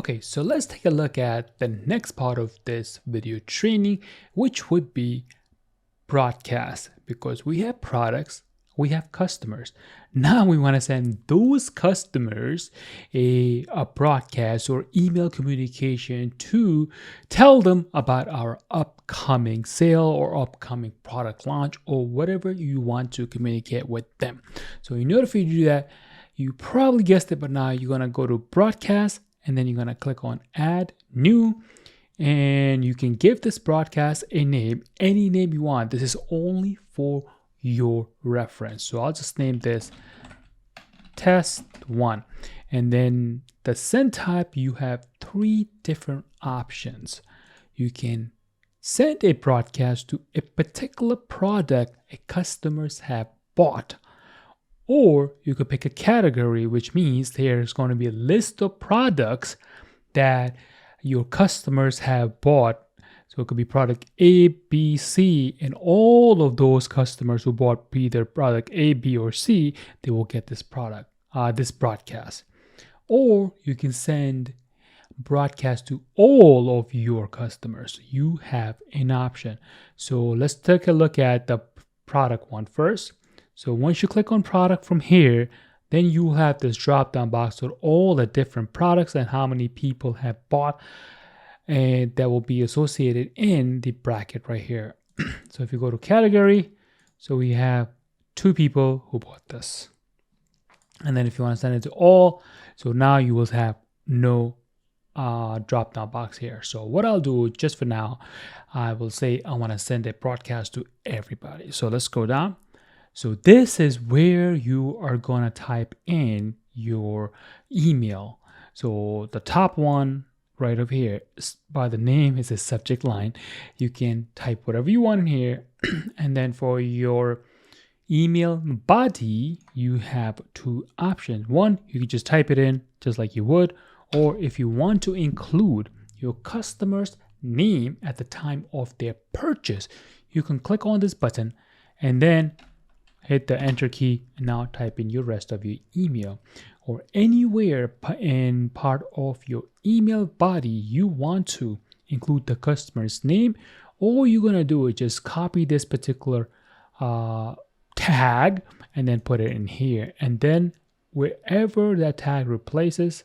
Okay, so let's take a look at the next part of this video training, which would be broadcast, because we have products, we have customers. Now we want to send those customers a broadcast or email communication to tell them about our upcoming sale or upcoming product launch or whatever you want to communicate with them. So in order for you to do that, you probably guessed it, but now you're going to go to broadcast and then you're going to click on add new. And you can give this broadcast a name, any name you want. This is only for your reference. So I'll just name this test 1. And then the send type, you have 3 different options. You can send a broadcast to a particular product a customers have bought. Or you could pick a category, which means there's going to be a list of products that your customers have bought. So it could be product A, B, C, and all of those customers who bought either product A, B, or C, they will get this product, this broadcast. Or you can send broadcast to all of your customers. You have an option. So let's take a look at the product one first. So once you click on product from here, then you have this drop down box with all the different products and how many people have bought, and that will be associated in the bracket right here. So if you go to category, so we have 2 people who bought this. And then if you want to send it to all, so now you will have no drop down box here. So what I'll do just for now, I will say I want to send a broadcast to everybody. So let's go down. So this is where you are going to type in your email. So the top one right over here by the name is a subject line. You can type whatever you want in here. And then for your email body, you have 2 options. One, you can just type it in just like you would. Or if you want to include your customer's name at the time of their purchase, you can click on this button and then hit the enter key and now type in your rest of your email. Or anywhere in part of your email body you want to include the customer's name, all you're going to do is just copy this particular tag and then put it in here. And then wherever that tag replaces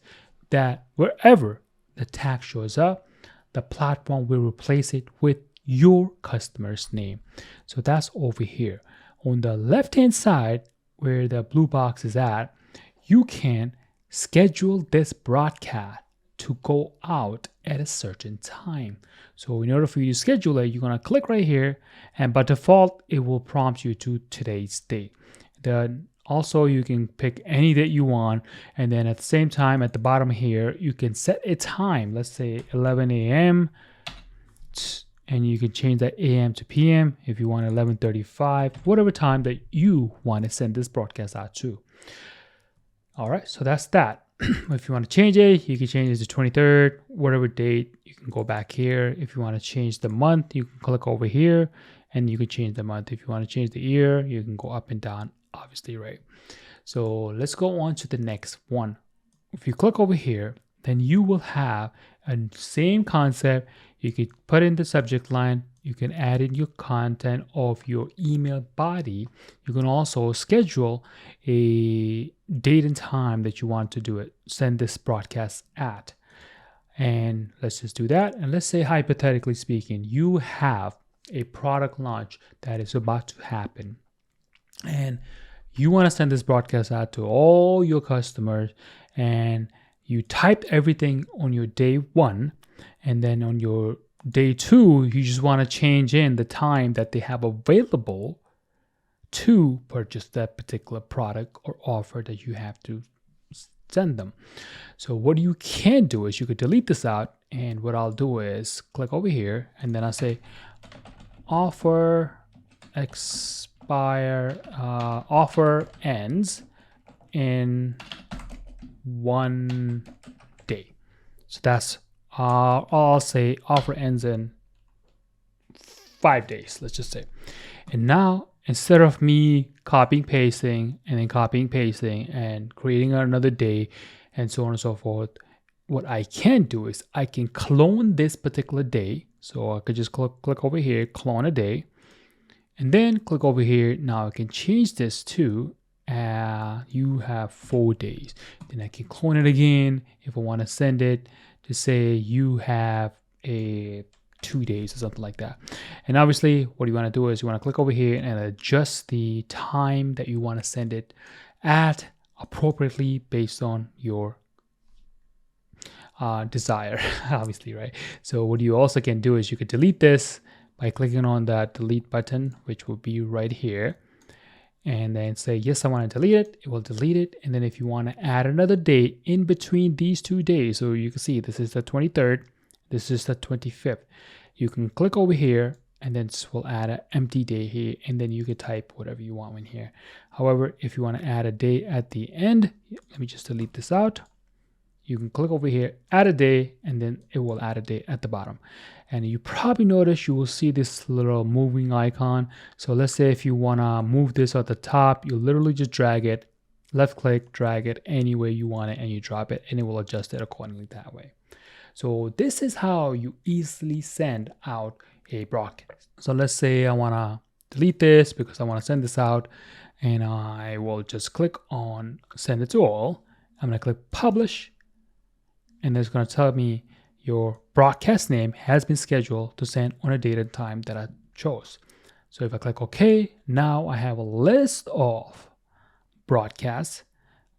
that, wherever the tag shows up, the platform will replace it with your customer's name. So that's over here. On the left-hand side, where the blue box is at, you can schedule this broadcast to go out at a certain time. So in order for you to schedule it, you're going to click right here, and by default, it will prompt you to today's date. Then also, you can pick any date you want, and then at the same time, at the bottom here, you can set a time. Let's say 11 a.m. And you can change that AM to PM if you want 11:35, whatever time that you want to send this broadcast out to. All right, so that's that. If you want to change it, you can change it to 23rd, whatever date. You can go back here. If you want to change the month, you can click over here and you can change the month. If you want to change the year, you can go up and down, obviously, right? So let's go on to the next one. If you click over here, then you will have a same concept. You could put in the subject line. You can add in your content of your email body. You can also schedule a date and time that you want to do it, send this broadcast at. And let's just do that. And let's say, hypothetically speaking, you have a product launch that is about to happen. And you want to send this broadcast out to all your customers, and you typed everything on your day 1, and then on your day 2, you just want to change in the time that they have available to purchase that particular product or offer that you have to send them. So what you can do is you could delete this out, and what I'll do is click over here, and then I'll say offer ends in 1 day. So that's I'll say offer ends in 5 days, let's just say. And now, instead of me copying, pasting, and then copying, pasting, and creating another day, and so on and so forth, what I can do is I can clone this particular day. So I could just click over here, clone a day, and then click over here. Now I can change this to you have 4 days. Then I can clone it again if I want to send it to say you have a 2 days or something like that. And obviously what you want to do is you want to click over here and adjust the time that you want to send it at appropriately based on your desire, obviously, right? So what you also can do is you could delete this by clicking on that delete button, which will be right here, and then say, yes, I want to delete it. It will delete it. And then if you want to add another date in between these 2 days, so you can see this is the 23rd, this is the 25th, you can click over here and then this will add an empty day here, and then you can type whatever you want in here. However, if you want to add a day at the end, let me just delete this out. You can click over here, add a day, and then it will add a day at the bottom. And you probably notice you will see this little moving icon. So let's say if you want to move this at the top, you literally just drag it, left click, drag it any way you want it, and you drop it, and it will adjust it accordingly that way. So this is how you easily send out a broadcast. So let's say I want to delete this because I want to send this out, and I will just click on send it to all. I'm going to click publish. And it's going to tell me your broadcast name has been scheduled to send on a date and time that I chose. So if I click OK, now I have a list of broadcasts,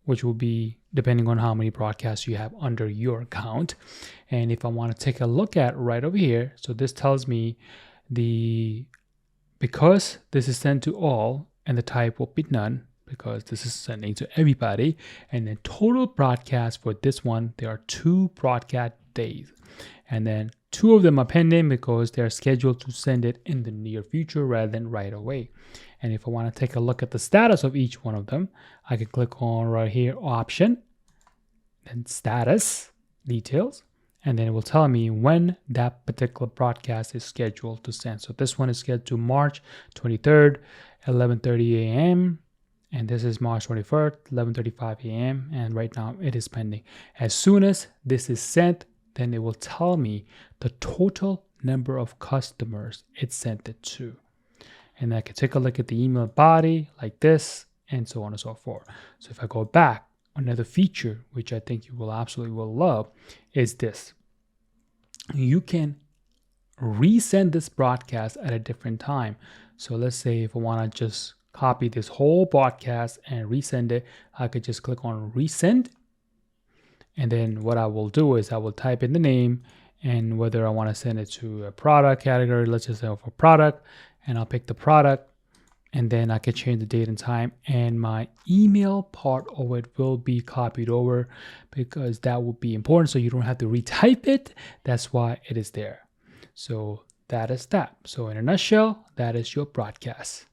which will be depending on how many broadcasts you have under your account. And if I want to take a look at right over here, so this tells me because this is sent to all and the type will be none, because this is sending to everybody. And the total broadcast for this one, there are 2 broadcast days. And then 2 of them are pending because they're scheduled to send it in the near future rather than right away. And if I want to take a look at the status of each one of them, I can click on right here, option, then status, details, and then it will tell me when that particular broadcast is scheduled to send. So this one is scheduled to March 23rd, 11:30 a.m. And this is March 21st, 11:35 a.m. And right now it is pending. As soon as this is sent, then it will tell me the total number of customers it sent it to. And I can take a look at the email body like this, and so on and so forth. So if I go back, another feature, which I think you will absolutely love, is this. You can resend this broadcast at a different time. So let's say if I want to just copy this whole broadcast and resend it, I could just click on resend. And then what I will do is I will type in the name and whether I want to send it to a product category, let's just say for product, and I'll pick the product, and then I can change the date and time, and my email part of it will be copied over because that would be important. So you don't have to retype it. That's why it is there. So that is that. So in a nutshell, that is your broadcast.